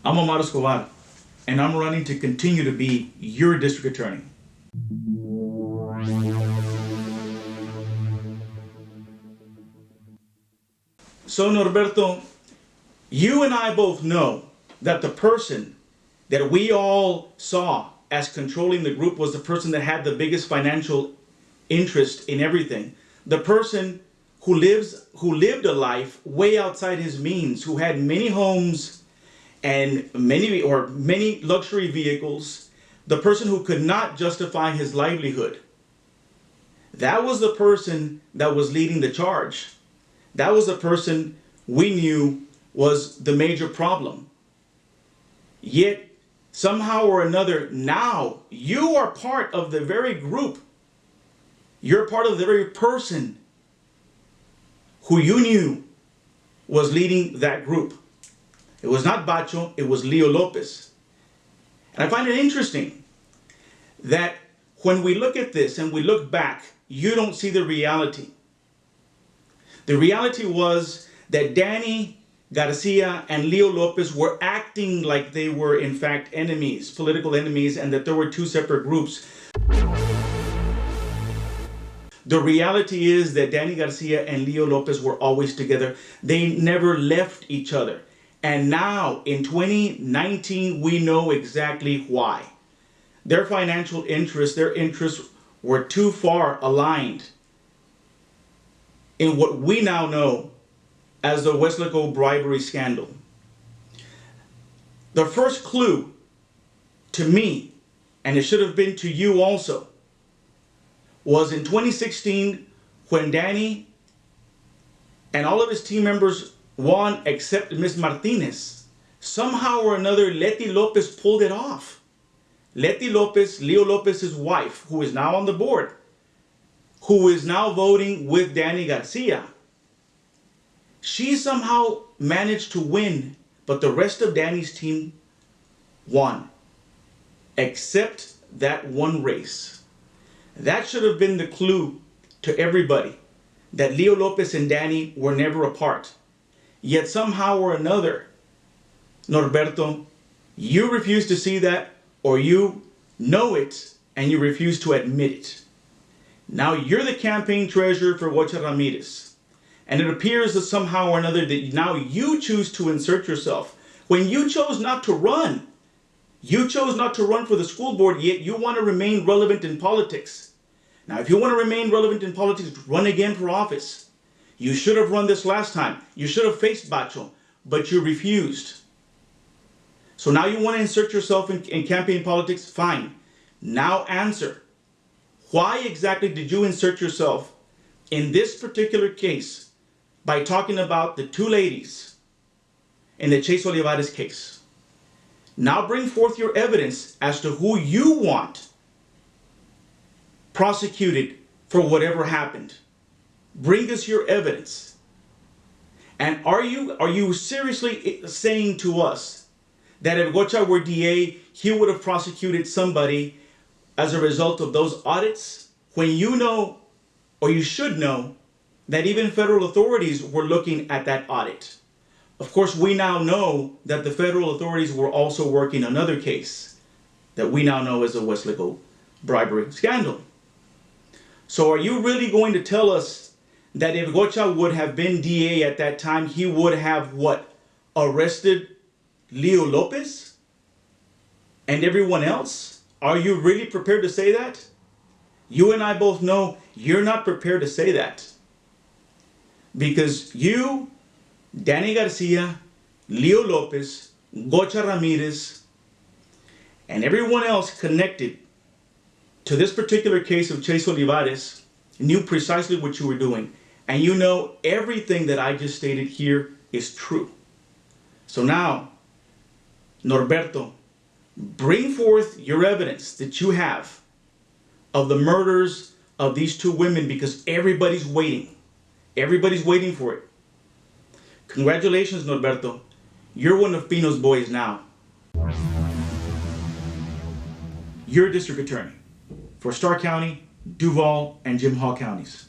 I'm Omar Escobar, and I'm running to continue to be your district attorney. So, Norberto, you and I both know that the person that we all saw as controlling the group was the person that had the biggest financial interest in everything. The person who lived a life way outside his means, who had many homes and many luxury vehicles, the person who could not justify his livelihood. That was the person that was leading the charge. That was the person we knew was the major problem. Yet, somehow or another, now you are part of the very group. You're part of the very person who you knew was leading that group. It was not Bacho, it was Leo Lopez. And I find it interesting that when we look at this and we look back, you don't see the reality. The reality was that Danny Garcia and Leo Lopez were acting like they were in fact enemies, political enemies, and that there were two separate groups. The reality is that Danny Garcia and Leo Lopez were always together. They never left each other. And now in 2019, we know exactly why. Their financial interests, their interests were too far aligned in what we now know as the Westlaco bribery scandal. The first clue to me, and it should have been to you also, was in 2016 when Danny and all of his team members won except Ms. Martinez. Somehow or another, Leti Lopez pulled it off. Leti Lopez, Leo Lopez's wife, who is now on the board, who is now voting with Danny Garcia. She somehow managed to win, but the rest of Danny's team won, except that one race. That should have been the clue to everybody that Leo Lopez and Danny were never apart. Yet somehow or another, Norberto, you refuse to see that, or you know it and you refuse to admit it. Now you're the campaign treasurer for Gocha Ramirez. And it appears that somehow or another that now you choose to insert yourself when you chose not to run. You chose not to run for the school board, yet you want to remain relevant in politics. Now, if you want to remain relevant in politics, run again for office. You should have run this last time. You should have faced Bacho, but you refused. So now you want to insert yourself in campaign politics? Fine. Now answer. Why exactly did you insert yourself in this particular case by talking about the two ladies in the Chase Olivares case? Now bring forth your evidence as to who you want prosecuted for whatever happened. Bring us your evidence. And are you seriously saying to us that if Gocha were DA, he would have prosecuted somebody as a result of those audits, when you know, or you should know, that even federal authorities were looking at that audit? Of course, we now know that the federal authorities were also working another case that we now know as the Westlaco bribery scandal. So are you really going to tell us that if Gocha would have been DA at that time, he would have what? Arrested Leo Lopez and everyone else? Are you really prepared to say that? You and I both know you're not prepared to say that. Because you, Danny Garcia, Leo Lopez, Gocha Ramirez, and everyone else connected to this particular case of Chase Olivares knew precisely what you were doing. And you know everything that I just stated here is true. So now, Norberto, bring forth your evidence that you have of the murders of these two women, because everybody's waiting. Everybody's waiting for it. Congratulations, Norberto. You're one of Pino's boys now. You're district attorney for Starr County, Duval, and Jim Hogg counties.